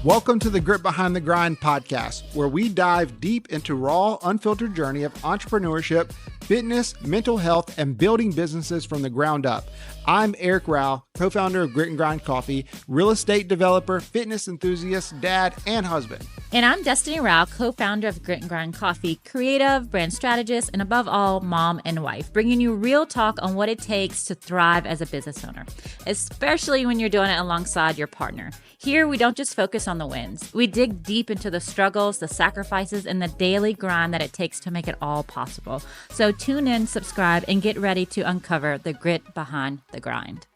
Welcome to the Grit Behind the Grind podcast, where we dive deep into raw, unfiltered journey of entrepreneurship, fitness, mental health, and building businesses from the ground up. I'm Eric Rowell, co-founder of Grit and Grind Coffee, real estate developer, fitness enthusiast, dad, and husband. And I'm Destiny Rowell, co-founder of Grit and Grind Coffee, creative, brand strategist, and above all, mom and wife, bringing you real talk on what it takes to thrive as a business owner, especially when you're doing it alongside your partner. Here, we don't just focus on the wins. We dig deep into the struggles, the sacrifices, and the daily grind that it takes to make it all possible. So tune in, subscribe, and get ready to uncover the grit behind the grind.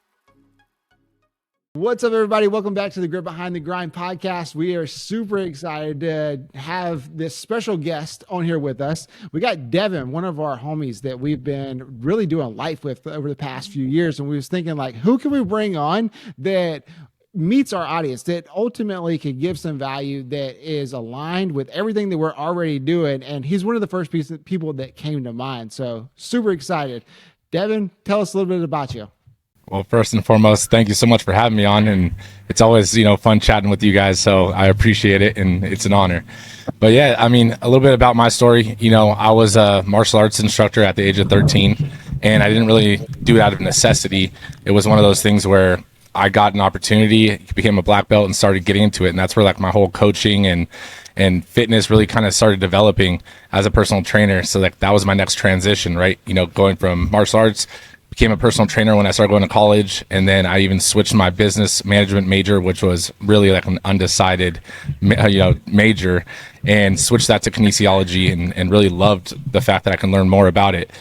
What's up, everybody? Welcome back to the Grit Behind the Grind podcast. We are super excited to have this special guest on here with us. We got Devan, one of our homies that we've been really doing life with over the past few years. And we was thinking, like, who can we bring on that meets our audience, that ultimately could give some value, that is aligned with everything that we're already doing. And he's one of the first people that came to mind. So super excited. Devan, tell us a little bit about you. Well, first and foremost, thank you so much for having me on. And it's always, fun chatting with you guys. So I appreciate it. And it's an honor. But yeah, a little bit about my story. I was a martial arts instructor at the age of 13, and I didn't really do it out of necessity. It was one of those things where I got an opportunity, became a black belt, and started getting into it. And that's where like my whole coaching and fitness really kind of started developing as a personal trainer. So like that was my next transition, right? Going from martial arts, became a personal trainer when I started going to college. And then I even switched my business management major, which was really like an undecided, major, and switched that to kinesiology and really loved the fact that I can learn more about it.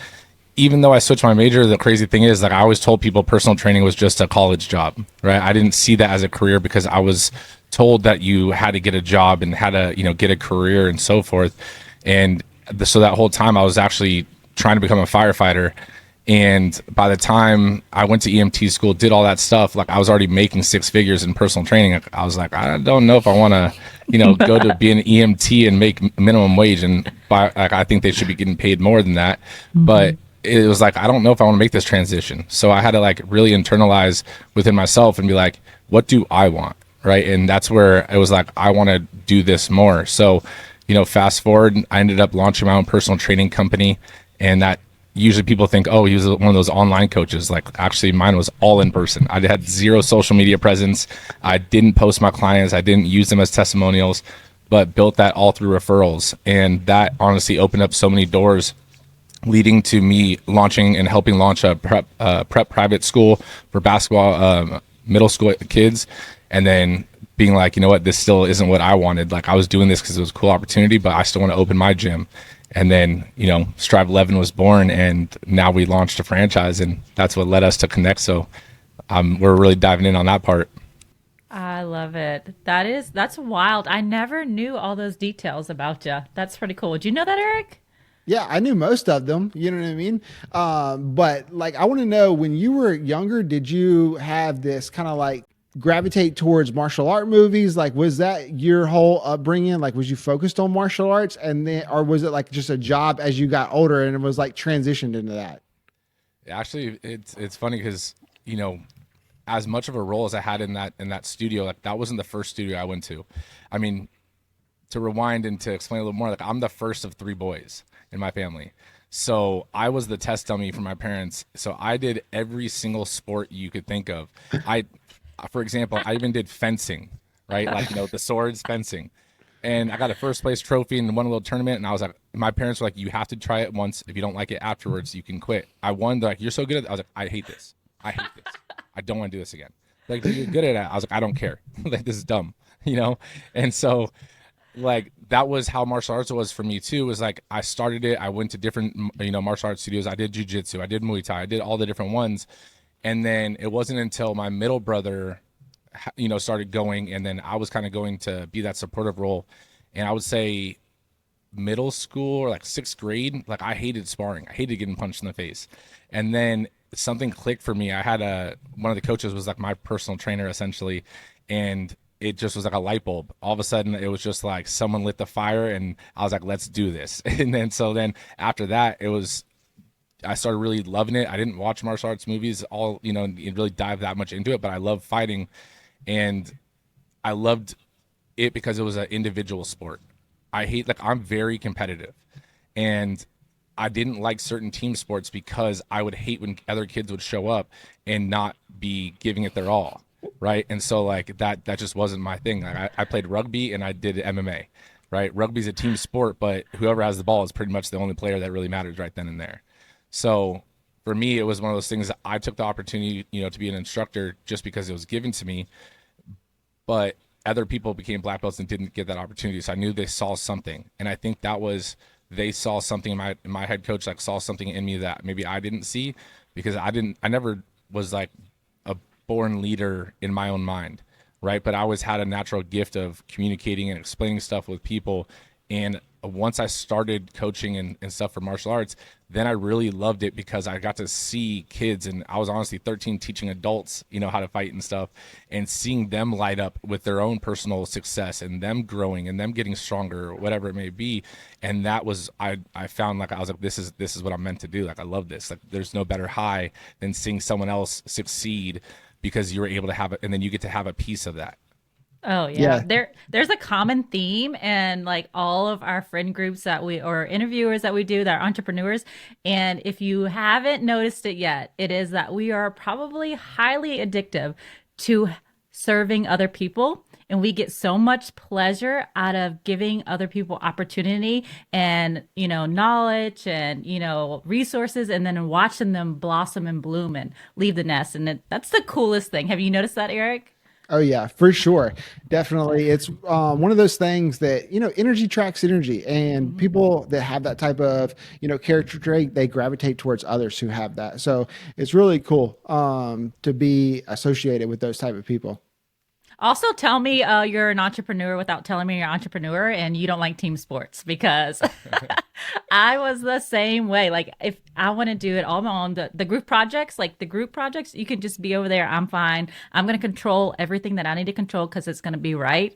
Even though I switched my major, the crazy thing is, like, I always told people personal training was just a college job, right? I didn't see that as a career because I was told that you had to get a job and had to, get a career and so forth. And so that whole time I was actually trying to become a firefighter. And by the time I went to EMT school, did all that stuff, like I was already making six figures in personal training. I was like, I don't know if I want to, go to be an EMT and make minimum wage. And I think they should be getting paid more than that. Mm-hmm. But it was like, I don't know if I want to make this transition. So I had to like really internalize within myself and be like, what do I want? Right. And that's where it was like, I want to do this more. So, fast forward, I ended up launching my own personal training company. And that usually people think, oh, he was one of those online coaches. Like actually mine was all in person. I had zero social media presence. I didn't post my clients. I didn't use them as testimonials, but built that all through referrals. And that honestly opened up so many doors, leading to me launching and helping launch a prep private school for basketball, middle school kids. And then being like, this still isn't what I wanted. Like I was doing this because it was a cool opportunity, but I still want to open my gym. And then, Strive 11 was born, and now we launched a franchise, and that's what led us to connect. So we're really diving in on that part. I love it. That's wild. I never knew all those details about you. That's pretty cool. Did you know that, Eric? Yeah, I knew most of them, you know what I mean? But like, I want to know, when you were younger, did you have this kind of like gravitate towards martial art movies? Like, was that your whole upbringing? Like, was you focused on martial arts and then, or was it like just a job as you got older and it was like transitioned into that? Actually, it's funny because, as much of a role as I had in that studio, like that wasn't the first studio I went to. To rewind and to explain a little more, like I'm the first of three boys in my family. So I was the test dummy for my parents. So I did every single sport you could think of. For example, I even did fencing, right? Like, the swords, fencing. And I got a first place trophy in one little tournament. And I was like, my parents were like, you have to try it once. If you don't like it afterwards, you can quit. I won. They're like, you're so good at it. I was like, I hate this. I don't want to do this again. Like, you're good at it. I was like, I don't care. Like, this is dumb, And so like, that was how martial arts was for me too. Was like, I started it. I went to different, martial arts studios. I did jiu-jitsu. I did Muay Thai. I did all the different ones. And then it wasn't until my middle brother, started going, and then I was kind of going to be that supportive role. And I would say middle school or like sixth grade, like I hated sparring. I hated getting punched in the face. And then something clicked for me. I had one of the coaches was like my personal trainer essentially. And it just was like a light bulb. All of a sudden it was just like someone lit the fire and I was like, let's do this. And then after that, I started really loving it. I didn't watch martial arts movies really dive that much into it, but I love fighting, and I loved it because it was an individual sport. I'm very competitive, and I didn't like certain team sports because I would hate when other kids would show up and not be giving it their all, right? And so like that just wasn't my thing. I played rugby and I did MMA, right? Rugby's a team sport, but whoever has the ball is pretty much the only player that really matters right then and there. So for me, it was one of those things that I took the opportunity, to be an instructor just because it was given to me, but other people became black belts and didn't get that opportunity. So I knew they saw something. And I think they saw something in my head coach, like saw something in me that maybe I didn't see, because I never was like a born leader in my own mind, right? But I always had a natural gift of communicating and explaining stuff with people. And once I started coaching and stuff for martial arts, then I really loved it because I got to see kids, and I was honestly 13 teaching adults, how to fight and stuff, and seeing them light up with their own personal success and them growing and them getting stronger or whatever it may be. And that was, I found like, I was like, this is what I'm meant to do. Like, I love this. Like, there's no better high than seeing someone else succeed because you were able to have it, and then you get to have a piece of that. Oh yeah. There's a common theme in like all of our friend groups or interviewers that we do that are entrepreneurs. And if you haven't noticed it yet, it is that we are probably highly addictive to serving other people. And we get so much pleasure out of giving other people opportunity and, knowledge and, resources, and then watching them blossom and bloom and leave the nest. And that's the coolest thing. Have you noticed that, Eric? Oh yeah, for sure. Definitely. It's one of those things that, energy tracks energy, and people that have that type of, character trait, they gravitate towards others who have that. So it's really cool to be associated with those type of people. Also, tell me you're an entrepreneur without telling me you're an entrepreneur and you don't like team sports, because I was the same way. Like, if I want to do it all on the group projects, you can just be over there. I'm fine. I'm going to control everything that I need to control because it's going to be right.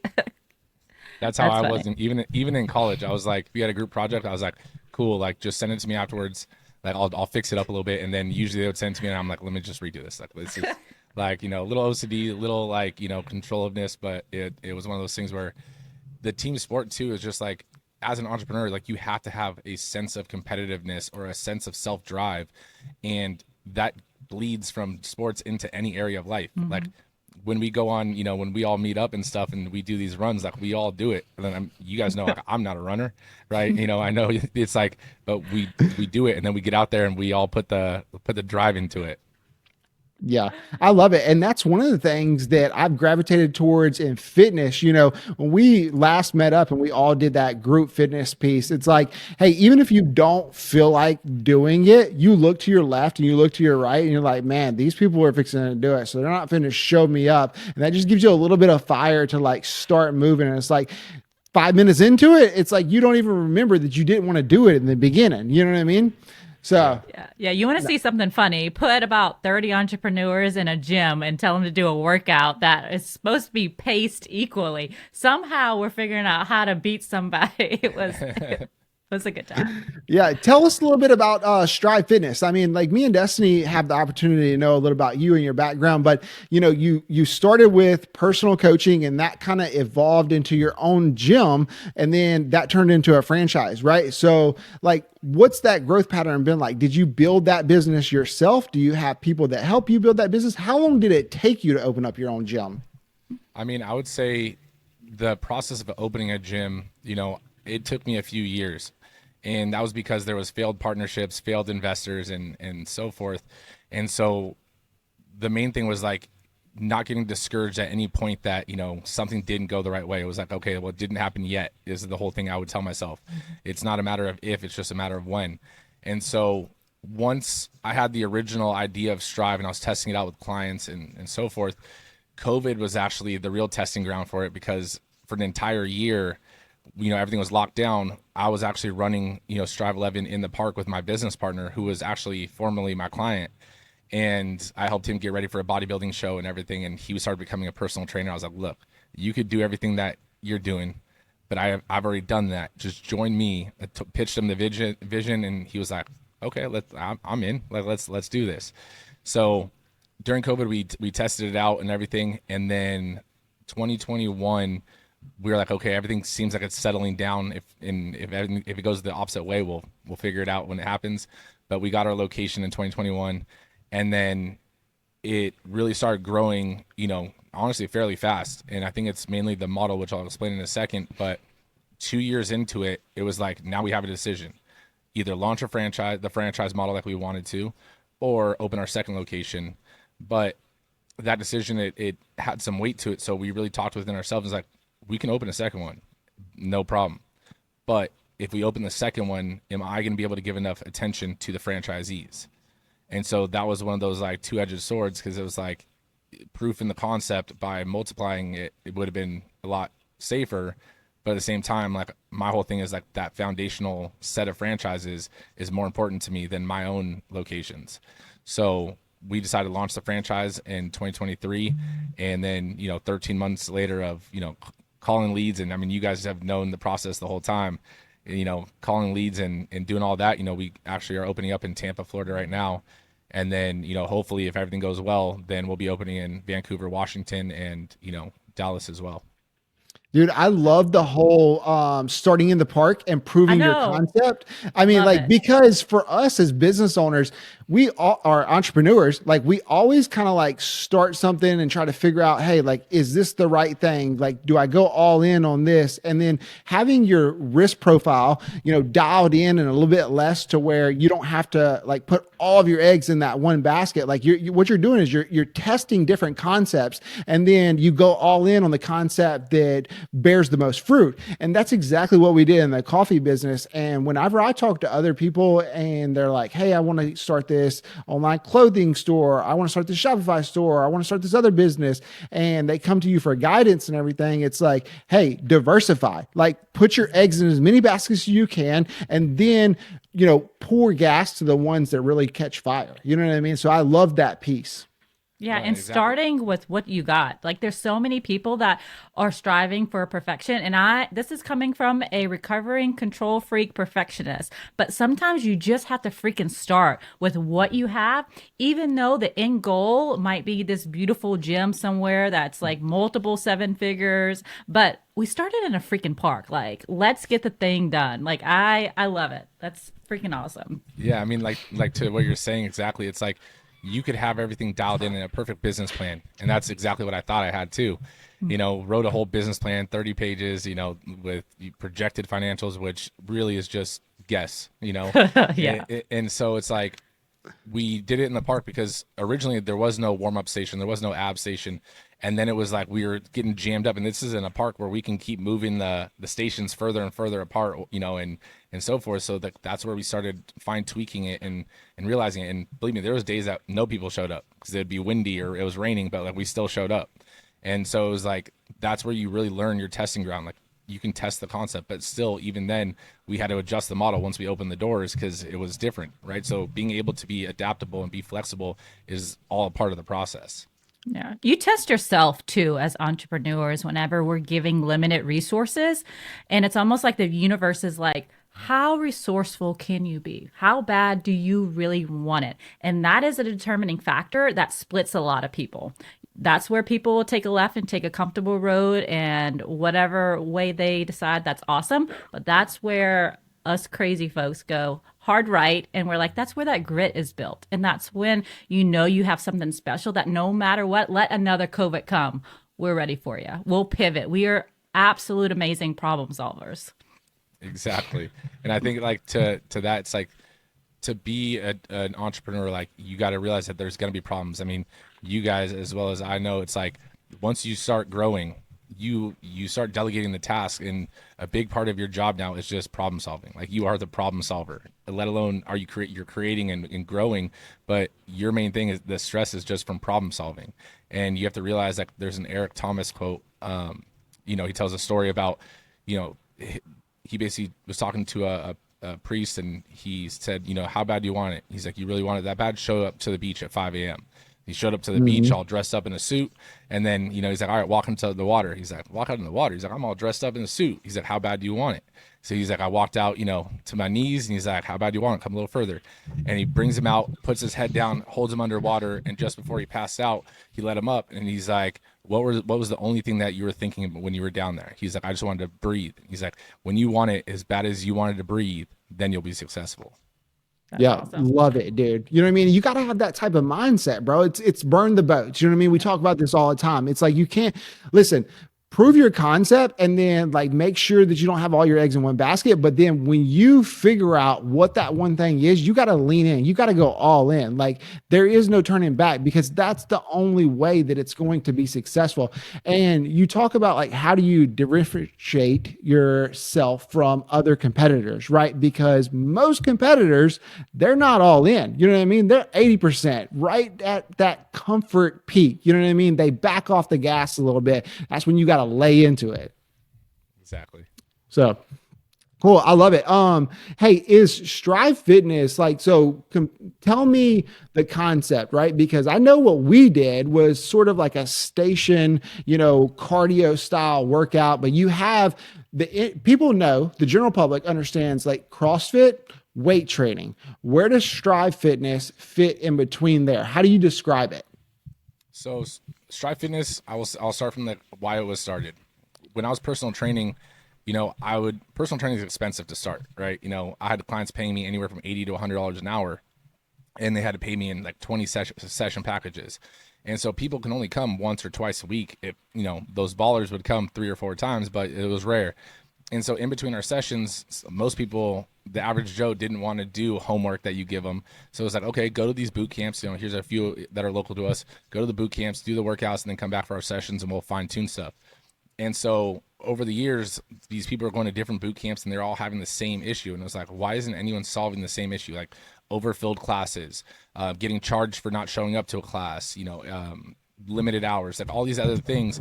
That's how I was. Even in college, I was like, if you had a group project, I was like, cool, like just send it to me afterwards. Like I'll fix it up a little bit. And then usually they would send it to me and I'm like, let me just redo this. Like, this is like, a little OCD, a little like, controlledness, but it was one of those things where the team sport too is just like, as an entrepreneur, like you have to have a sense of competitiveness or a sense of self-drive. And that bleeds from sports into any area of life. Mm-hmm. Like when we go on, when we all meet up and stuff and we do these runs, like we all do it. And then you guys know, like, I'm not a runner, right? I know it's like, but we do it, and then we get out there and we all put the drive into it. Yeah, I love it. And that's one of the things that I've gravitated towards in fitness. When we last met up and we all did that group fitness piece, it's like, hey, even if you don't feel like doing it, you look to your left and you look to your right and you're like, man, these people are fixing to do it. So they're not finna to show me up. And that just gives you a little bit of fire to like start moving. And it's like 5 minutes into it, it's like you don't even remember that you didn't want to do it in the beginning. You know what I mean? So yeah, you want to see something funny, put about 30 entrepreneurs in a gym and tell them to do a workout that is supposed to be paced equally. Somehow we're figuring out how to beat somebody. It was a good time. Yeah. Tell us a little bit about Strive Fitness. I mean, like me and Destiny have the opportunity to know a little about you and your background, but you started with personal coaching and that kind of evolved into your own gym, and then that turned into a franchise, right? So like, what's that growth pattern been like? Did you build that business yourself? Do you have people that help you build that business? How long did it take you to open up your own gym? I mean, I would say the process of opening a gym, it took me a few years. And that was because there was failed partnerships, failed investors, and so forth. And so the main thing was like not getting discouraged at any point that, something didn't go the right way. It was like, okay, well, it didn't happen yet is the whole thing I would tell myself. It's not a matter of if, it's just a matter of when. And so once I had the original idea of Strive and I was testing it out with clients and so forth, COVID was actually the real testing ground for it, because for an entire year, everything was locked down. I was actually running, Strive 11 in the park with my business partner, who was actually formerly my client. And I helped him get ready for a bodybuilding show and everything. And he started becoming a personal trainer. I was like, look, you could do everything that you're doing, but I've already done that. Just join me. I pitched him the vision. And he was like, okay, I'm in. Let's do this. So during COVID, we tested it out and everything. And then 2021, we were like, okay, everything seems like it's settling down. If it goes the opposite way, we'll figure it out when it happens. But we got our location in 2021, and then it really started growing, honestly, fairly fast. And I think it's mainly the model, which I'll explain in a second. But 2 years into it, it was like, now we have a decision: either launch the franchise model like we wanted to, or open our second location. But that decision, it had some weight to it. So we really talked within ourselves. It's like, we can open a second one, no problem. But if we open the second one, am I going to be able to give enough attention to the franchisees? And so that was one of those like two-edged swords, because it was like proof in the concept. By multiplying it, it would have been a lot safer. But at the same time, like, my whole thing is like that foundational set of franchises is more important to me than my own locations. So we decided to launch the franchise in 2023. And then, 13 months later of, calling leads. And I mean, you guys have known the process the whole time, calling leads and doing all that. We actually are opening up in Tampa, Florida right now. And then, hopefully if everything goes well, then we'll be opening in Vancouver, Washington, and, Dallas as well. Dude, I love the whole starting in the park and proving your concept. I mean, because for us as business owners, we all are entrepreneurs. Like, we always kind of like start something and try to figure out, hey, like, is this the right thing? Like, do I go all in on this? And then having your risk profile, dialed in and a little bit less, to where you don't have to like put all of your eggs in that one basket. Like, what you're doing is you're testing different concepts, and then you go all in on the concept that bears the most fruit. And that's exactly what we did in the coffee business. And whenever I talk to other people and they're like, hey, I want to start this online clothing store, I want to start this Shopify store, I want to start this other business, and they come to you for guidance and everything, it's like, hey, diversify. Like, put your eggs in as many baskets as you can, and then pour gas to the ones that really catch fire. You know what I mean? So I love that piece. Yeah, and exactly. Starting with what you got. Like, there's so many people that are striving for perfection. And this is coming from a recovering control freak perfectionist. But sometimes you just have to freaking start with what you have, even though the end goal might be this beautiful gym somewhere that's like multiple seven figures. But we started in a freaking park. Like, let's get the thing done. Like, I love it. That's freaking awesome. Yeah, I mean, like to what you're saying exactly. It's like, you could have everything dialed in a perfect business plan. And that's exactly what I thought I had too. Wrote a whole business plan, 30 pages, with projected financials, which really is just guess, Yeah. And so it's like, we did it in the park because originally there was no warm-up station, there was no ab station. And then it was like we were getting jammed up, and this is in a park where we can keep moving the stations further and further apart, and so forth. So that's where we started fine tweaking it and realizing it. And believe me, there was days that no people showed up because it'd be windy or it was raining, but like, we still showed up. And so it was like, that's where you really learn your testing ground. Like, you can test the concept, but still, even then, we had to adjust the model once we opened the doors because it was different, right? So being able to be adaptable and be flexible is all a part of the process. Yeah. You test yourself too as entrepreneurs whenever we're giving limited resources. And it's almost like the universe is like, how resourceful can you be? How bad do you really want it? And that is a determining factor that splits a lot of people. That's where people will take a left and take a comfortable road, and whatever way they decide, that's awesome. But that's where us crazy folks go hard right, and we're like, that's where that grit is built. And that's when you have something special that no matter what, let another COVID come, we're ready for you. We'll pivot. We are absolute amazing problem solvers. Exactly. And I think like to that, it's like, to be an entrepreneur, like, you got to realize that there's going to be problems. I mean, you guys, as well as I know, it's like, once you start growing, you start delegating the task, and a big part of your job now is just problem solving. Like, you are the problem solver, let alone are you're creating and growing, but your main thing is the stress is just from problem solving. And you have to realize that there's an Eric Thomas quote. He tells a story about, he basically was talking to a priest, and he said, how bad do you want it? He's like, you really want it that bad? Show up to the beach at 5 a.m. He showed up to the beach all dressed up in a suit. And then, he's like, all right, walk into the water. He's like, walk out in the water. He's like, I'm all dressed up in a suit. He's like, how bad do you want it? So he's like, I walked out, to my knees, and he's like, how bad do you want it? Come a little further. And he brings him out, puts his head down, holds him underwater. And just before he passed out, he let him up. And he's like, what was the only thing that you were thinking when you were down there? He's like, I just wanted to breathe. He's like, when you want it as bad as you wanted to breathe, then you'll be successful. That's yeah, awesome. love it, dude. You know what I mean? You got to have that type of mindset, bro. It's burn the boats. You know what I mean? We talk about this all the time. It's like, you can't listen, prove your concept and then like make sure that you don't have all your eggs in one basket. But then when you figure out what that one thing is, you got to lean in, you got to go all in. Like there is no turning back, because that's the only way that it's going to be successful. And you talk about like, how do you differentiate yourself from other competitors, right? Because most competitors, they're not all in, you know what I mean? They're 80% right at that comfort peak. You know what I mean? They back off the gas a little bit. That's when you got to lay into it. Exactly. So cool. I love it. Hey, is Strive Fitness like, so tell me the concept, right? Because I know what we did was sort of like a station, cardio style workout, but you have people know, the general public understands like CrossFit, weight training. Where does Strive Fitness fit in between there? How do you describe it? So Strive Fitness, I'll start from why it was started. When I was personal training, personal training is expensive to start, right? I had clients paying me anywhere from $80 to $100 an hour, and they had to pay me in like 20 session packages. And so people can only come once or twice a week. If, those ballers would come 3 or 4 times, but it was rare. And so in between our sessions, most people, the average Joe, didn't want to do homework that you give them. So it's like, okay, go to these boot camps. Here's a few that are local to us. Go to the boot camps, do the workouts, and then come back for our sessions, and we'll fine tune stuff. And so over the years, these people are going to different boot camps, and they're all having the same issue. And it was like, why isn't anyone solving the same issue? Like overfilled classes, getting charged for not showing up to a class, limited hours, like all these other things.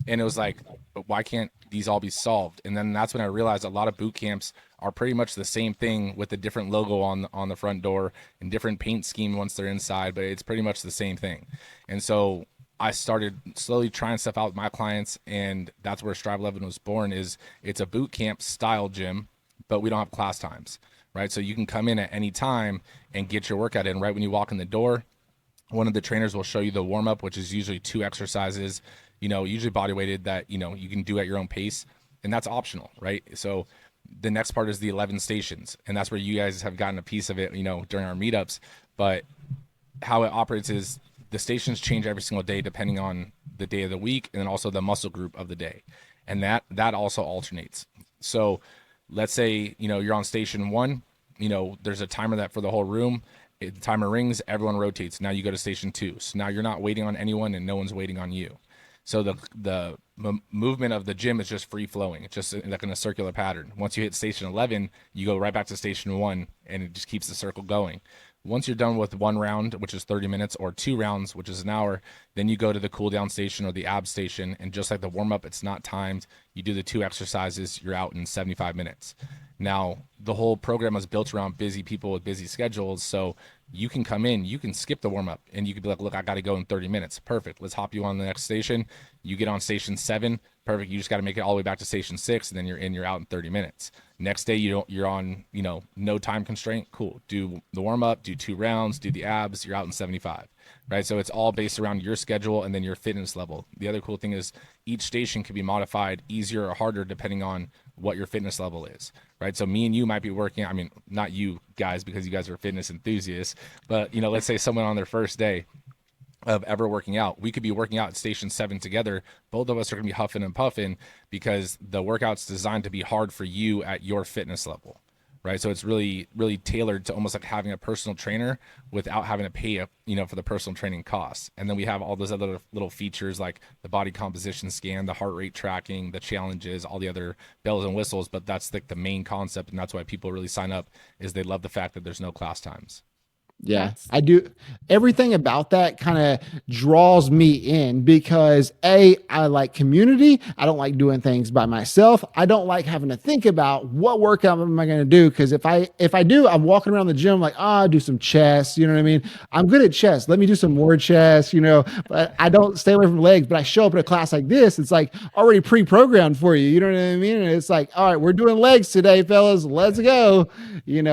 And it was like, but why can't these all be solved? And then that's when I realized a lot of boot camps are pretty much the same thing with a different logo on the front door and different paint scheme once they're inside, but it's pretty much the same thing. And so I started slowly trying stuff out with my clients, and that's where Strive 11 was born. It's a boot camp style gym, but we don't have class times, right? So you can come in at any time and get your workout in right when you walk in the door. One of the trainers will show you the warm up, which is usually 2 exercises, usually body weighted, that, you can do at your own pace, and that's optional, right? So the next part is the 11 stations, and that's where you guys have gotten a piece of it, during our meetups. But how it operates is the stations change every single day depending on the day of the week, and then also the muscle group of the day, and that also alternates. So let's say you're on station 1, there's a timer that for the whole room. The timer rings, everyone rotates. Now you go to station 2, so now you're not waiting on anyone, and no one's waiting on you. So the movement of the gym is just free flowing. It's just like in a circular pattern. Once you hit station 11, you go right back to station 1, and it just keeps the circle going. Once you're done with 1 round, which is 30 minutes, or 2 rounds, which is an hour, then you go to the cool down station or the ab station. And just like the warm up, it's not timed. You do the 2 exercises, you're out in 75 minutes. Now, the whole program is built around busy people with busy schedules. So you can come in, you can skip the warm up, and you can be like, look, I got to go in 30 minutes. Perfect. Let's hop you on the next station. You get on station 7. Perfect. You just got to make it all the way back to station 6, and then you're out in 30 minutes. Next day, you're on, no time constraint. Cool. Do the warm up, do 2 rounds, do the abs. You're out in 75, right? So it's all based around your schedule and then your fitness level. The other cool thing is each station can be modified easier or harder depending on what your fitness level is, right? So me and you might be working, I mean, not you guys, because you guys are fitness enthusiasts, but let's say someone on their first day of ever working out, we could be working out at station 7 together. Both of us are going to be huffing and puffing because the workout's designed to be hard for you at your fitness level, right? So it's really, really tailored to almost like having a personal trainer without having to pay, for the personal training costs. And then we have all those other little features like the body composition scan, the heart rate tracking, the challenges, all the other bells and whistles. But that's like the main concept, and that's why people really sign up, is they love the fact that there's no class times. Yeah, I do. Everything about that kind of draws me in because I like community. I don't like doing things by myself. I don't like having to think about what workout am I going to do. Because if I do, I'm walking around the gym like, do some chest. You know what I mean? I'm good at chest. Let me do some more chest. But I don't stay away from legs. But I show up at a class like this. It's like already pre-programmed for you. You know what I mean? And it's like, all right, we're doing legs today, fellas. Let's go.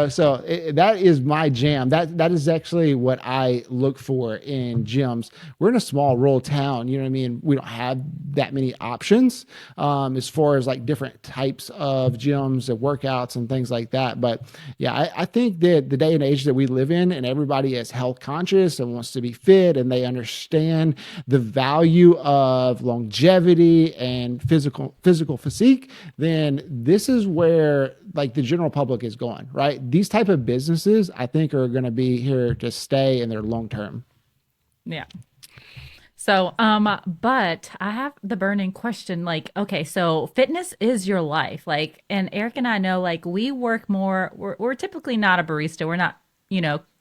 So that is my jam. That is actually what I look for in gyms. We're in a small rural town. You know what I mean? We don't have that many options as far as like different types of gyms and workouts and things like that. But yeah, I think that the day and age that we live in, and everybody is health conscious and wants to be fit, and they understand the value of longevity and physical physique, then this is where like the general public is going, right? These type of businesses, I think, are going to be here to stay in their long term. Yeah. So, but I have the burning question, like, okay, so fitness is your life. Like, and Eric and I know, like, we work more, we're typically not a barista. We're not,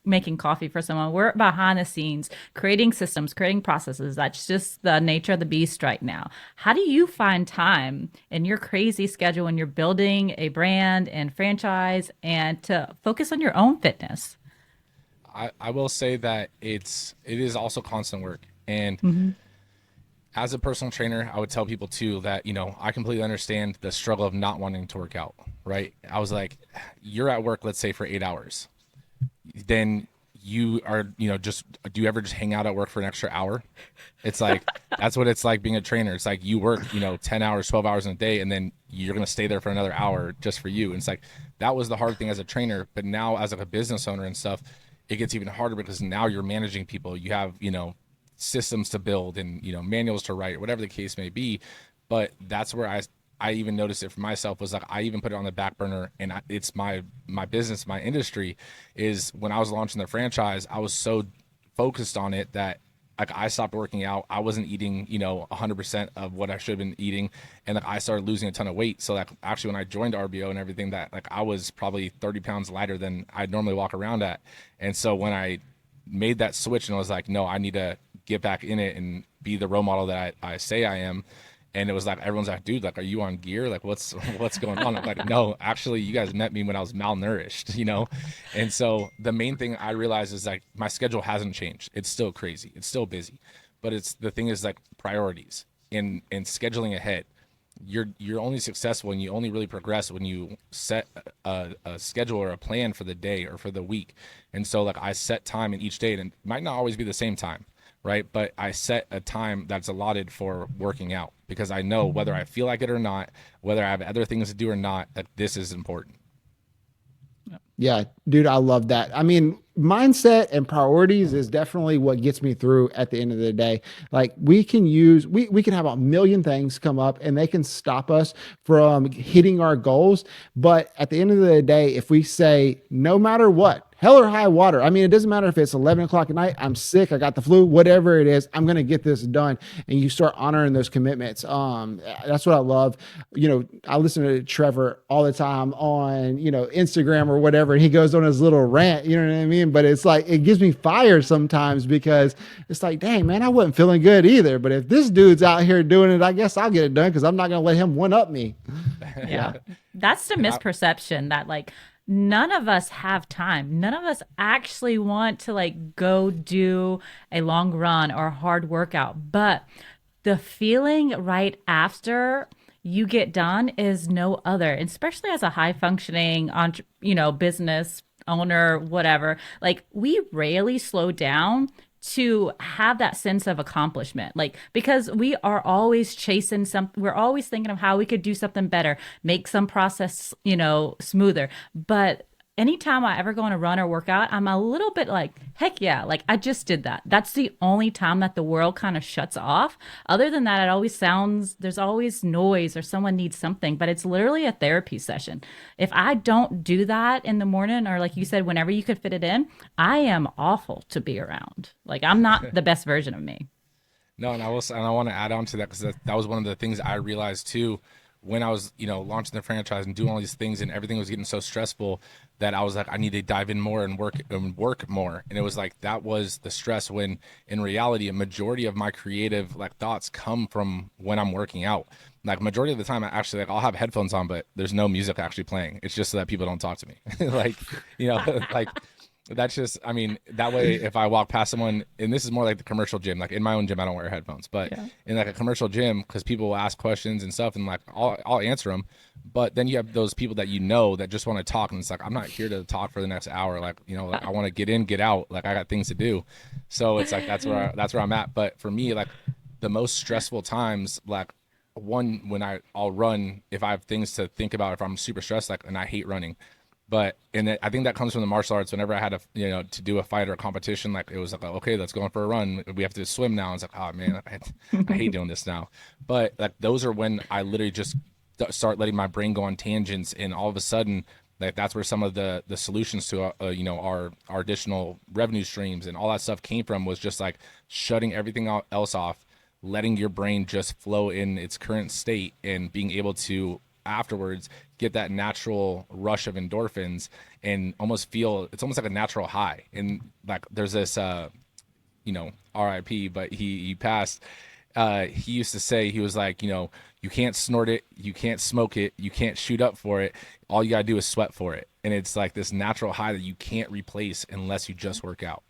making coffee for someone. We're behind the scenes, creating systems, creating processes. That's just the nature of the beast right now. How do you find time in your crazy schedule when you're building a brand and franchise and to focus on your own fitness? I will say that it is also constant work. And as a personal trainer, I would tell people too that, I completely understand the struggle of not wanting to work out, right? I was like, you're at work, let's say for 8 hours. Then you are, do you ever just hang out at work for an extra hour? It's like, that's what it's like being a trainer. It's like you work, 10 hours, 12 hours in a day, and then you're going to stay there for another hour just for you. And it's like, that was the hard thing as a trainer. But now as like a business owner and stuff, it gets even harder because now you're managing people. You have, systems to build and, manuals to write, whatever the case may be. But that's where I even noticed it for myself was like, I even put it on the back burner, and it's my business, my industry is when I was launching the franchise, I was so focused on it that like I stopped working out. I wasn't eating, 100% of what I should have been eating. And like I started losing a ton of weight. So like actually when I joined RBO and everything, that like I was probably 30 pounds lighter than I'd normally walk around at. And so when I made that switch and I was like, no, I need to get back in it and be the role model that I say I am. And it was like, everyone's like, dude, like, are you on gear? Like, what's going on? I'm like, no, actually, you guys met me when I was malnourished, And so the main thing I realized is like, my schedule hasn't changed. It's still crazy. It's still busy. But the thing is like priorities and scheduling ahead. You're only successful and you only really progress when you set a schedule or a plan for the day or for the week. And so like I set time in each day, and it might not always be the same time, right? But I set a time that's allotted for working out because I know whether I feel like it or not, whether I have other things to do or not, that this is important. Yeah, dude, I love that. I mean, mindset and priorities is definitely what gets me through at the end of the day. Like we can have a million things come up and they can stop us from hitting our goals. But at the end of the day, if we say, no matter what, hell or high water, I mean, it doesn't matter if it's 11 o'clock at night, I'm sick, I got the flu, whatever it is, I'm going to get this done. And you start honoring those commitments. That's what I love. I listen to Trevor all the time on, Instagram or whatever. And he goes on his little rant, you know what I mean? But it's like, it gives me fire sometimes because it's like, dang, man, I wasn't feeling good either. But if this dude's out here doing it, I guess I'll get it done because I'm not going to let him one up me. Yeah. That's the misperception that like, none of us have time. None of us actually want to like go do a long run or a hard workout. But the feeling right after you get done is no other, especially as a high functioning, business owner, whatever. Like we rarely slow down to have that sense of accomplishment, like because we are always chasing we're always thinking of how we could do something better, make some process smoother. But anytime I ever go on a run or work out, I'm a little bit like, heck yeah, like I just did that. That's the only time that the world kind of shuts off. Other than that, it always there's always noise or someone needs something, but it's literally a therapy session. If I don't do that in the morning, or like you said, whenever you could fit it in, I am awful to be around. Like I'm not the best version of me. No, and I want to add on to that because that was one of the things I realized too when I was, launching the franchise and doing all these things, and everything was getting so stressful that I was like, I need to dive in more and work more. And it was like, that was the stress, when in reality, a majority of my creative like thoughts come from when I'm working out. Like majority of the time, I actually, like, I'll have headphones on, but there's no music actually playing. It's just so that people don't talk to me. Like, like, that's just, I mean, that way, if I walk past someone, and this is more like the commercial gym, like in my own gym, I don't wear headphones, but in like a commercial gym, because people will ask questions and stuff, and like, I'll answer them. But then you have those people that, that just want to talk. And it's like, I'm not here to talk for the next hour. Like, like, I want to get in, get out. Like, I got things to do. So it's like, that's where I'm at. But for me, like, the most stressful times, like, one, when I'll run, if I have things to think about, if I'm super stressed, like, and I hate running. But, and I think that comes from the martial arts. Whenever I had to do a fight or a competition, like, it was like, okay, let's go for a run. We have to swim now. It's like, oh man, I hate doing this now. But like, those are when I literally just start letting my brain go on tangents, and all of a sudden, like, that's where some of the solutions to our additional revenue streams and all that stuff came from, was just like shutting everything else off, letting your brain just flow in its current state, and being able to afterwards get that natural rush of endorphins, and almost feel, it's almost like a natural high. And like, there's this RIP, but he passed. He used to say, he was like, you can't snort it, you can't smoke it, you can't shoot up for it, all you gotta do is sweat for it. And it's like this natural high that you can't replace unless you just work out.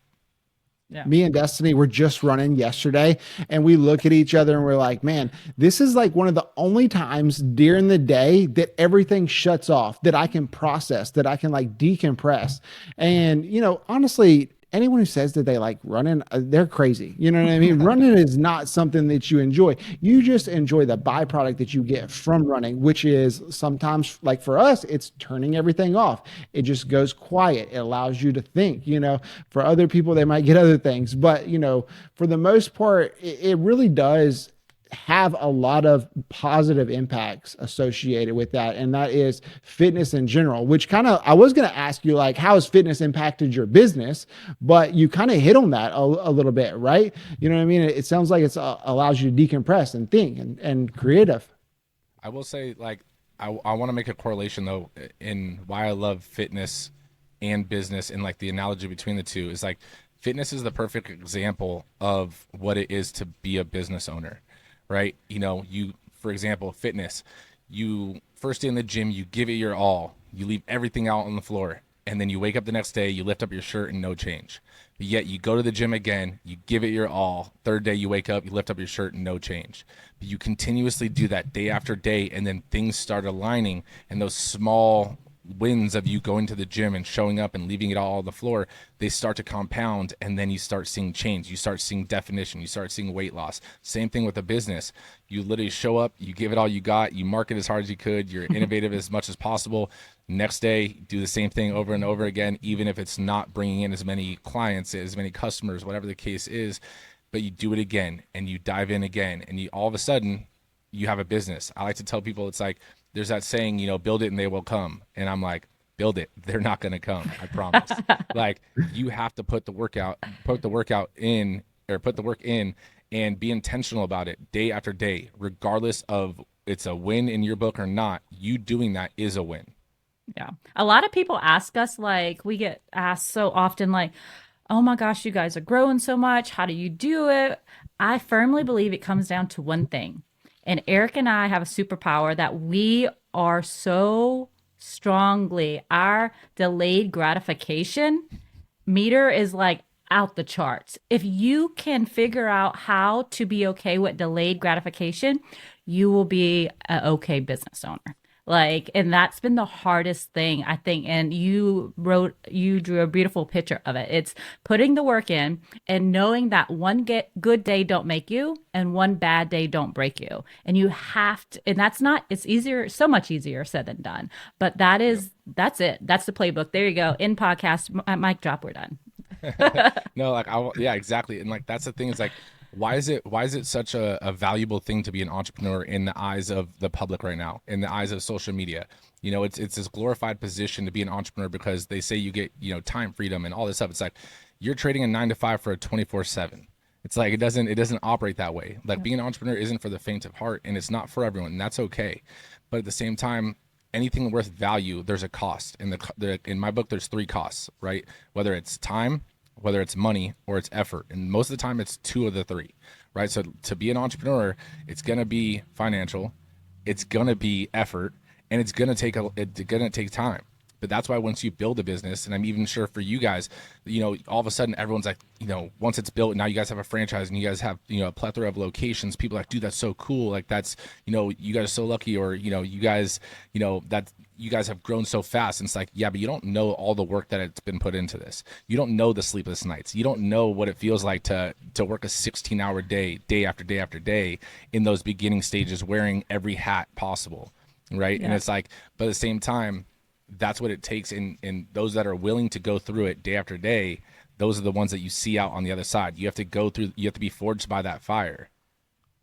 Yeah. Me and Destiny were just running yesterday, and we look at each other and we're like, man, this is like one of the only times during the day that everything shuts off, that I can process, that I can like decompress. And, honestly, anyone who says that they like running, they're crazy. You know what I mean? Running is not something that you enjoy. You just enjoy the byproduct that you get from running, which is sometimes, like for us, it's turning everything off. It just goes quiet. It allows you to think. For other people, they might get other things, but for the most part, it really does have a lot of positive impacts associated with that. And that is fitness in general, which I was going to ask you, like, how has fitness impacted your business? But you kind of hit on that a little bit, right? You know what I mean? It sounds like it allows you to decompress and think and creative. I will say, like, I want to make a correlation though, in why I love fitness and business, and like the analogy between the two is like, fitness is the perfect example of what it is to be a business owner. Right? For example, fitness, you first day in the gym, you give it your all, you leave everything out on the floor, and then you wake up the next day, you lift up your shirt and no change. But yet you go to the gym again, you give it your all, third day you wake up, you lift up your shirt and no change. But you continuously do that day after day, and then things start aligning, and those small wins of you going to the gym and showing up and leaving it all on the floor, they start to compound, and then you start seeing change, you start seeing definition, you start seeing weight loss. Same thing with a business. You literally show up, you give it all you got, you market as hard as you could, you're innovative as much as possible. Next day, do the same thing over and over again, even if it's not bringing in as many clients, as many customers, whatever the case is, but you do it again, and you dive in again, and you all of a sudden you have a business. I like to tell people, it's like, there's that saying, build it and they will come. And I'm like, build it, they're not going to come. I promise. Like, you have to put the work in, and be intentional about it day after day, regardless of it's a win in your book or not. You doing that is a win. Yeah. A lot of people ask us, like, we get asked so often, like, oh my gosh, you guys are growing so much. How do you do it? I firmly believe it comes down to one thing. And Eric and I have a superpower that we are so strongly, our delayed gratification meter is like out the charts. If you can figure out how to be okay with delayed gratification, you will be an okay business owner. Like, and that's been the hardest thing, I think. And you drew a beautiful picture of it. It's putting the work in and knowing that one good day don't make you and one bad day don't break you. And you have to, and it's easier, so much easier said than done. But that's it. That's the playbook. There you go. In podcast, mic drop, we're done. No, like, yeah, exactly. And like, that's the thing, is like, why is it such a valuable thing to be an entrepreneur in the eyes of the public right now, in the eyes of social media? It's this glorified position to be an entrepreneur, because they say you get, time freedom and all this stuff. It's like, you're trading a 9 to 5 for a 24/7. It's like it doesn't operate that way. Like being an entrepreneur isn't for the faint of heart, and it's not for everyone, and that's okay. But at the same time, anything worth value, there's a cost. In my book, there's three costs, right? Whether it's time, whether it's money, or it's effort. And most of the time, it's two of the three, right? So to be an entrepreneur, it's gonna be financial, it's gonna be effort, and it's gonna take time. But that's why once you build a business, and I'm even sure for you guys, all of a sudden everyone's like, once it's built, now you guys have a franchise and you guys have, a plethora of locations. People are like, dude, that's so cool. Like that's, you guys are so lucky, or, you guys, that you guys have grown so fast. And it's like, yeah, but you don't know all the work that it's been put into this. You don't know the sleepless nights. You don't know what it feels like to work a 16-hour day after day after day in those beginning stages, wearing every hat possible. Right. Yeah. And it's like, but at the same time, that's what it takes. And those that are willing to go through it day after day, those are the ones that you see out on the other side. You have to be forged by that fire.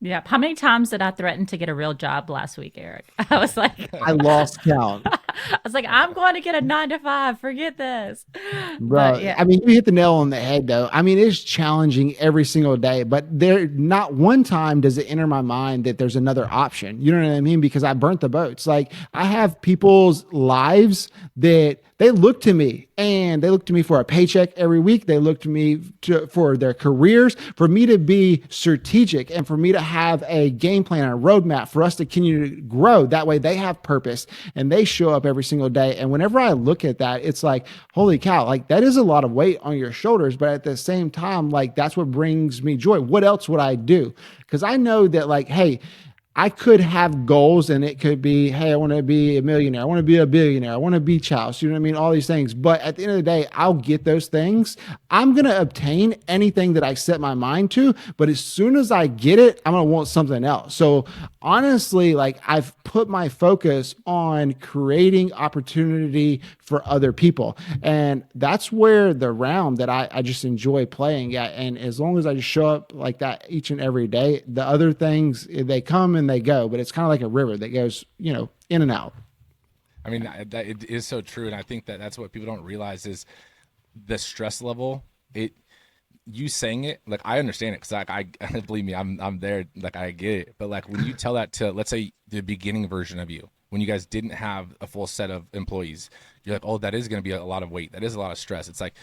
Yeah. How many times did I threaten to get a real job last week, Eric? I was like, I lost count. I was like, I'm going to get a 9-to-5. Forget this. Bro, But, yeah. I mean, you hit the nail on the head, though. I mean, it's challenging every single day, but there not one time does it enter my mind that there's another option. You know what I mean? Because I burnt the boats. Like I have people's lives that they look to me, and they look to me for a paycheck every week. They look to me for their careers, for me to be strategic, and for me to have a game plan and a roadmap for us to continue to grow. That way they have purpose and they show up every single day. And whenever I look at that, it's like, holy cow, like that is a lot of weight on your shoulders. But at the same time, like that's what brings me joy. What else would I do? Because I know that like, hey, I could have goals, and it could be, hey, I want to be a millionaire. I want to be a billionaire. I want a beach house. You know what I mean? All these things. But at the end of the day, I'll get those things. I'm going to obtain anything that I set my mind to. But as soon as I get it, I'm going to want something else. So honestly, like I've put my focus on creating opportunity for other people. And that's where the realm that I just enjoy playing at. And as long as I just show up like that each and every day, the other things, they come and they go, but it's kind of like a river that goes, in and out. I mean, that it is so true. And I think that that's what people don't realize is the stress level. You saying it, like I understand it, because like I believe me, I'm there, like I get it. But like when you tell that to, let's say, the beginning version of you, when you guys didn't have a full set of employees, you're like, oh, that is going to be a lot of weight. That is a lot of stress. It's like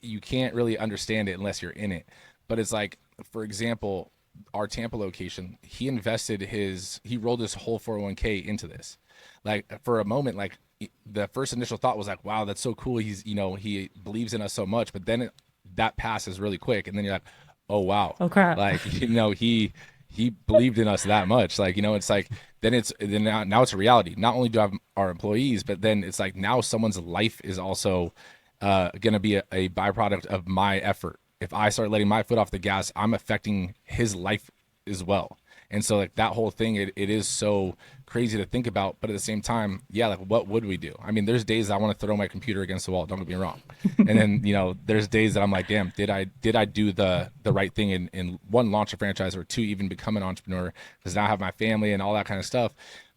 you can't really understand it unless you're in it. But it's like, for example, our Tampa location, he rolled his whole 401k into this. Like for a moment, like the first initial thought was like, wow, that's so cool. He's, he believes in us so much, but then that passes really quick. And then you're like, oh, wow. Oh, crap. Like, he believed in us that much. Like, it's like, then now it's a reality. Not only do I have our employees, but then it's like now someone's life is also going to be a byproduct of my effort. If I start letting my foot off the gas, I'm affecting his life as well. And so like that whole thing, it is so crazy to think about. But at the same time, yeah, like what would we do? I mean, there's days I want to throw my computer against the wall. Don't get me wrong. And then, there's days that I'm like, damn, did I do the right thing in one, launch a franchise, or two, even become an entrepreneur? Because now I have my family and all that kind of stuff.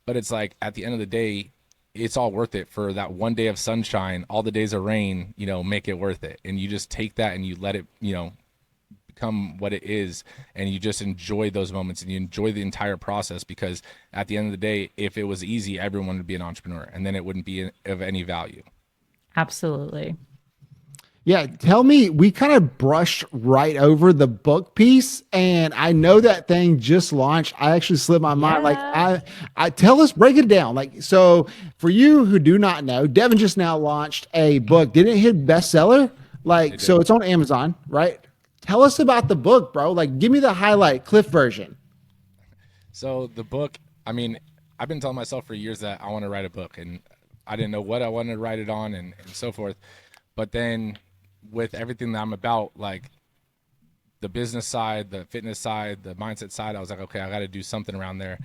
But it's like at the end of the day, it's all worth it for that one day of sunshine. All the days of rain, make it worth it. And you just take that and you let it, become what it is, and you just enjoy those moments and you enjoy the entire process. Because at the end of the day, if it was easy, everyone would be an entrepreneur, and then it wouldn't be of any value. Absolutely. Yeah, tell me, we kind of brushed right over the book piece, and I know that thing just launched. I actually slipped my mind. Like I tell us, break it down. Like, so for you who do not know, Devan just now launched a book. Didn't it hit bestseller? Like, so it's on Amazon, right? Tell us about the book, bro. Like, give me the highlight, Cliff version. So the book, I mean, I've been telling myself for years that I want to write a book, and I didn't know what I wanted to write it on and so forth. But then with everything that I'm about, like the business side, the fitness side, the mindset side, I was like, okay, I got to do something around there.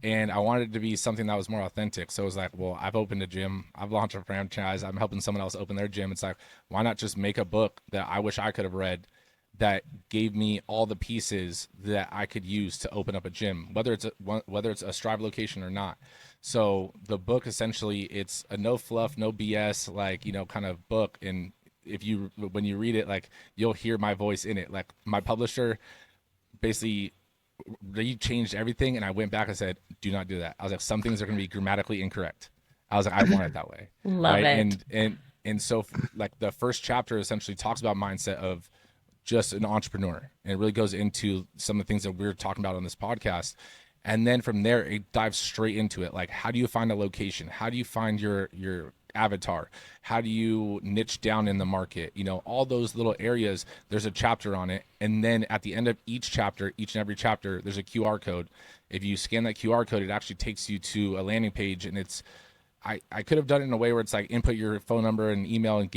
And I wanted it to be something that was more authentic. So it was like, well, I've opened a gym, I've launched a franchise, I'm helping someone else open their gym. It's like, why not just make a book that I wish I could have read, that gave me all the pieces that I could use to open up a gym, whether it's a Strive location or not. So the book, essentially, it's a no fluff, no BS, like, kind of book. And when you read it, like you'll hear my voice in it. Like my publisher basically they changed everything, and I went back and said, do not do that. I was like, some things are going to be grammatically incorrect. I was like, I want it that way. Love right? it. And so like the first chapter essentially talks about mindset of just an entrepreneur, and it really goes into some of the things that we're talking about on this podcast. And then from there, it dives straight into it. Like, how do you find a location? How do you find your avatar? How do you niche down in the market? You know, all those little areas, there's a chapter on it. And then at the end of each chapter, each and every chapter, there's a QR code. If you scan that QR code, it actually takes you to a landing page. And it's, I could have done it in a way where it's like input your phone number and email and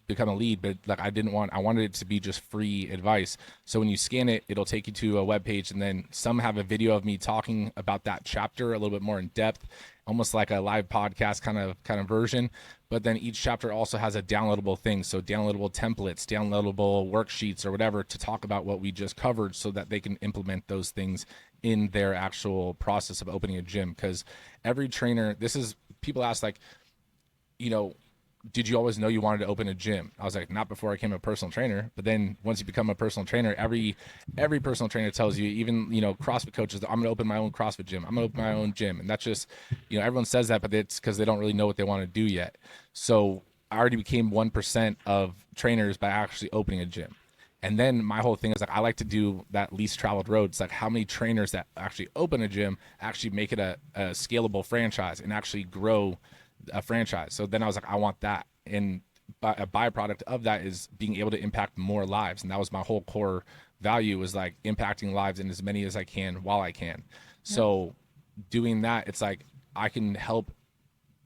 become a lead, but like I wanted it to be just free advice. So when you scan it, it'll take you to a web page, and then some have a video of me talking about that chapter a little bit more in depth, almost like a live podcast kind of version. But then each chapter also has a downloadable thing, so downloadable templates, downloadable worksheets or whatever to talk about what we just covered, so that they can implement those things in their actual process of opening a gym. Because every trainer, people ask, like, you know, did you always know you wanted to open a gym? I was like, not before I became a personal trainer. But then once you become a personal trainer, every personal trainer tells you, even, you know, CrossFit coaches, I'm going to open my own CrossFit gym. I'm going to open my own gym. And that's just, you know, everyone says that, but it's because they don't really know what they want to do yet. So I already became 1% of trainers by actually opening a gym. And then my whole thing is like, I like to do that least traveled road. It's like, how many trainers that actually open a gym actually make it a scalable franchise and actually grow a franchise. So then I was like, I want that. And a byproduct of that is being able to impact more lives. And that was my whole core value, was like impacting lives in as many as I can while I can. So doing that, it's like I can help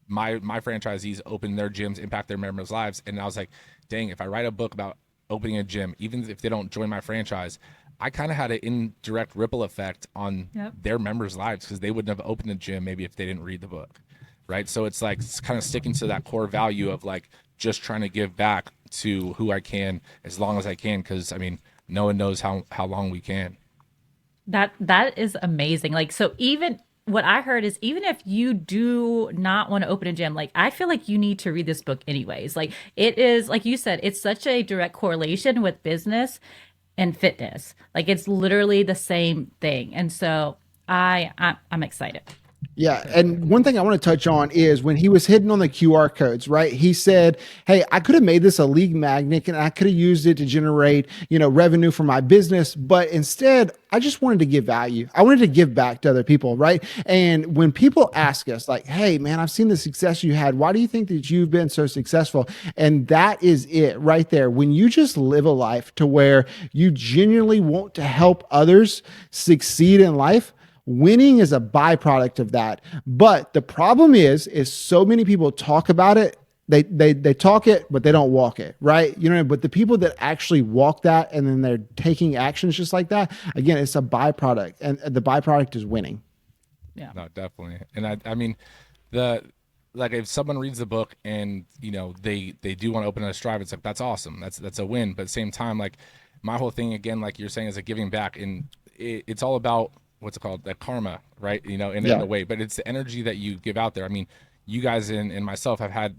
my franchisees open their gyms, impact their members' lives. And I was like, dang, if I write a book about opening a gym, even if they don't join my franchise, I kind of had an indirect ripple effect on their members' lives, because they wouldn't have opened a gym maybe if they didn't read the book. Right. So it's like, it's kind of sticking to that core value of like just trying to give back to who I can as long as I can. Cause I mean, no one knows how long we can. That is amazing. Like, so even what I heard is, even if you do not want to open a gym, like, I feel like you need to read this book anyways. Like, it is, like you said, it's such a direct correlation with business and fitness. Like, it's literally the same thing. And so I'm excited. Yeah. And one thing I want to touch on is when he was hitting on the QR codes, right? He said, hey, I could have made this a lead magnet and I could have used it to generate, you know, revenue for my business. But instead, I just wanted to give value. I wanted to give back to other people, right? And when people ask us like, hey, man, I've seen the success you had. Why do you think that you've been so successful? And that is it right there. When you just live a life to where you genuinely want to help others succeed in life, winning is a byproduct of that. But the problem is so many people talk about it. They talk it, but they don't walk it, right? You know, but the people that actually walk that and then they're taking actions just like that, again, it's a byproduct, and the byproduct is winning. Yeah. No, definitely. And I mean, like if someone reads the book and, you know, they do want to open a Strive, it's like, that's awesome. That's a win. But at the same time, like my whole thing, again, like you're saying, is a giving back, and it's all about, what's it called? That karma, right? You know, in a way, but it's the energy that you give out there. I mean, you guys and myself have had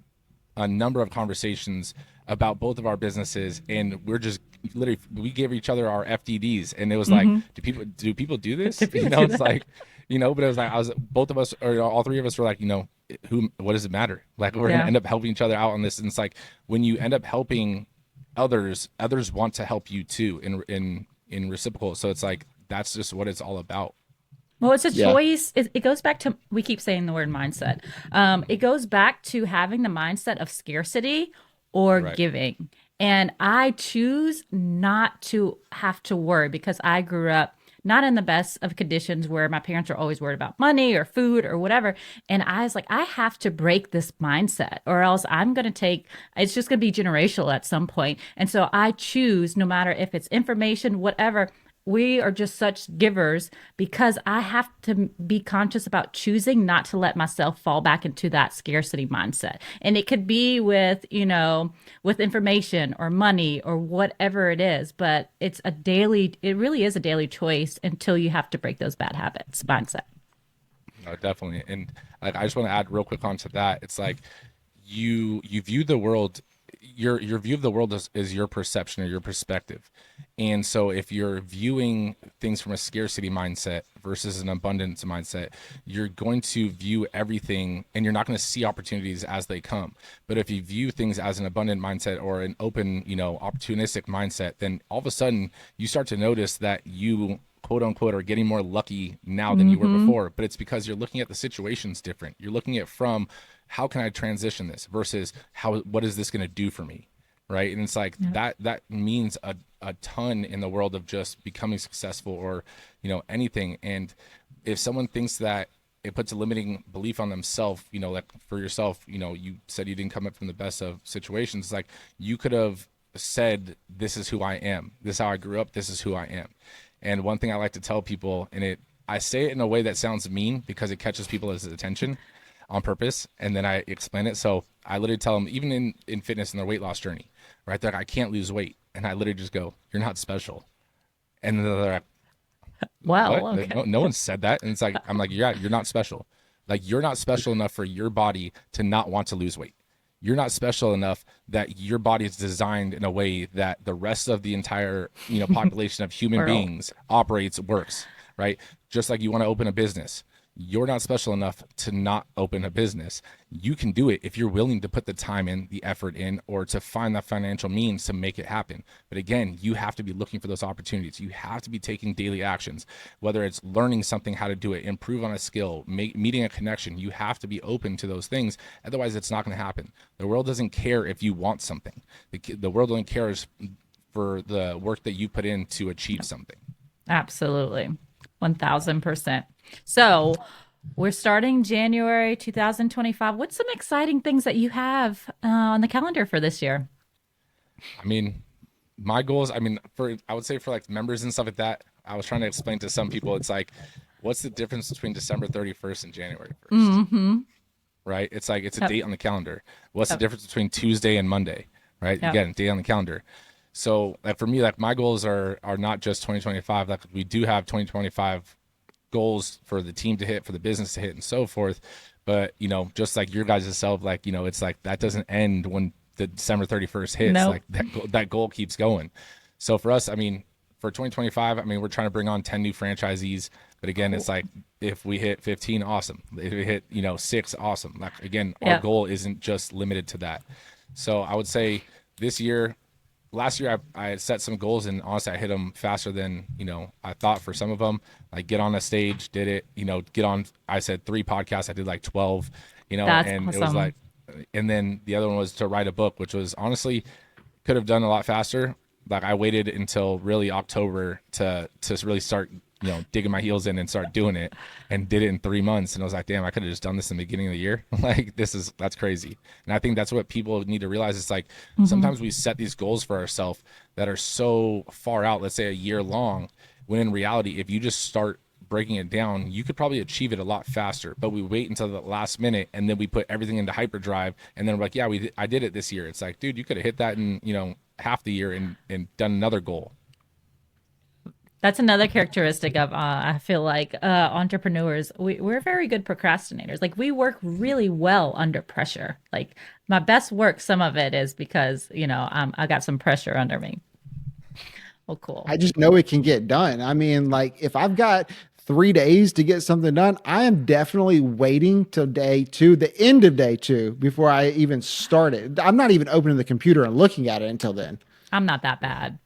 a number of conversations about both of our businesses, and we're just literally, we gave each other our FDDs, and it was like, do people do this? You know, it's like, you know, but it was like, both of us, or all three of us were like, you know, what does it matter? Like, we're going to end up helping each other out on this. And it's like, when you end up helping others want to help you too, in reciprocal. So it's like, that's just what it's all about. Well, it's a choice. It goes back to, we keep saying the word mindset. It goes back to having the mindset of scarcity or giving. And I choose not to have to worry, because I grew up not in the best of conditions where my parents are always worried about money or food or whatever. And I was like, I have to break this mindset, or else it's just going to be generational at some point. And so I choose, no matter if it's information, whatever, we are just such givers, because I have to be conscious about choosing not to let myself fall back into that scarcity mindset. And it could be with, you know, with information or money or whatever it is, but it really is a daily choice until you have to break those bad habits mindset. No, definitely. And like, I just want to add real quick onto that. It's like, you view the world, your view of the world is your perception or your perspective. And so if you're viewing things from a scarcity mindset versus an abundance mindset, you're going to view everything and you're not going to see opportunities as they come. But if you view things as an abundant mindset or an open, opportunistic mindset, then all of a sudden you start to notice that you quote unquote are getting more lucky now than you were before. But it's because you're looking at the situations different. You're looking at from how can I transition this versus what is this going to do for me? Right. And it's like that means a ton in the world of just becoming successful or, anything. And if someone thinks that it puts a limiting belief on themselves, like for yourself, you said you didn't come up from the best of situations. It's like you could have said, this is who I am. This is how I grew up. This is who I am. And one thing I like to tell people, and I say it in a way that sounds mean because it catches people's attention on purpose, and then I explain it. So I literally tell them, even in fitness in their weight loss journey, right? They're like, I can't lose weight. And I literally just go, you're not special. And then they're like, wow, okay. No one said that. And it's like, I'm like, yeah, you're not special. Like, you're not special enough for your body to not want to lose weight. You're not special enough that your body is designed in a way that the rest of the entire, population of human beings works, right? Just like you want to open a business. You're not special enough to not open a business. You can do it if you're willing to put the time in, the effort in, or to find the financial means to make it happen. But again, you have to be looking for those opportunities. You have to be taking daily actions, whether it's learning something, how to do it, improve on a skill, meeting a connection. You have to be open to those things. Otherwise, it's not going to happen. The world doesn't care if you want something. The world only cares for the work that you put in to achieve something. Absolutely. 1000%. So we're starting January 2025. What's some exciting things that you have on the calendar for this year? I mean, my goals, I would say for like members and stuff like that, I was trying to explain to some people, it's like, what's the difference between December 31st and January 1st? Right? It's like, it's a date on the calendar. What's the difference between Tuesday and Monday? Right? Again, date on the calendar. So like for me, like my goals are not just 2025. Like we do have 2025 goals for the team to hit, for the business to hit, and so forth. But just like your guys' self, like it's like that doesn't end when the December 31st hits. Nope. Like that goal keeps going. So for us, for 2025, we're trying to bring on 10 new franchisees. But again, it's like if we hit 15, awesome. If we hit 6, awesome. Like again, our goal isn't just limited to that. So I would say last year I had set some goals, and honestly I hit them faster than I thought for some of them. Like get on a stage, did it. I said 3 podcasts, I did like 12. That's and awesome. It was like, and then the other one was to write a book, which was honestly could have done a lot faster. Like I waited until really October to really start digging my heels in and start doing it, and did it in 3 months. And I was like, damn, I could have just done this in the beginning of the year. Like that's crazy. And I think that's what people need to realize. It's like sometimes we set these goals for ourselves that are so far out, let's say a year long, when in reality, if you just start breaking it down, you could probably achieve it a lot faster. But we wait until the last minute, and then we put everything into hyperdrive, and then we're like, yeah, I did it this year. It's like, dude, you could have hit that in half the year and done another goal. That's another characteristic of, I feel like, entrepreneurs. We're very good procrastinators. Like we work really well under pressure. Like my best work, some of it is because, I got some pressure under me. Well, cool. I just know it can get done. Like if I've got 3 days to get something done, I am definitely waiting till day 2, the end of day 2, before I even start it. I'm not even opening the computer and looking at it until then. I'm not that bad.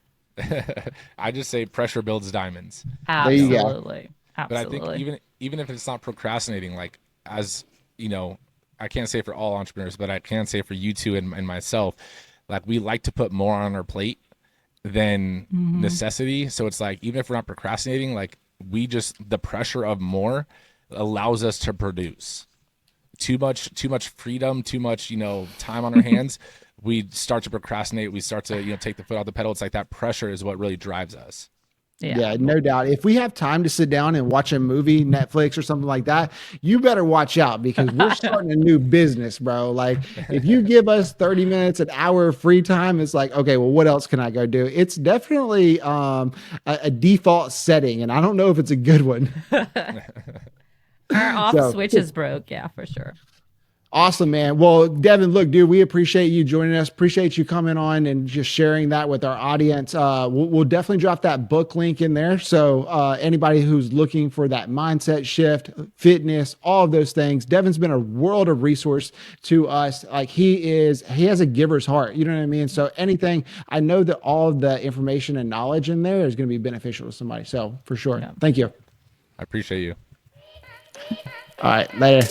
I just say pressure builds diamonds. Absolutely. But I think even if it's not procrastinating, like as I can't say for all entrepreneurs, but I can say for you two and myself, like we like to put more on our plate than necessity. So it's like, even if we're not procrastinating, like the pressure of more allows us to produce too much freedom, too much, time on our hands. We start to procrastinate. We start to, take the foot off the pedal. It's like that pressure is what really drives us. Yeah, no doubt. If we have time to sit down and watch a movie, Netflix or something like that, you better watch out, because we're starting a new business, bro. Like if you give us 30 minutes, an hour of free time, it's like, okay, well, what else can I go do? It's definitely a default setting, and I don't know if it's a good one. Our off switch is broke. Yeah, for sure. Awesome, man. Well, Devan, look, dude, we appreciate you joining us. Appreciate you coming on and just sharing that with our audience. We'll definitely drop that book link in there. So anybody who's looking for that mindset shift, fitness, all of those things, Devan's been a world of resource to us. Like he has a giver's heart. You know what I mean? So anything, I know that all of the information and knowledge in there is going to be beneficial to somebody. So for sure. Yeah. Thank you. I appreciate you. All right. Later.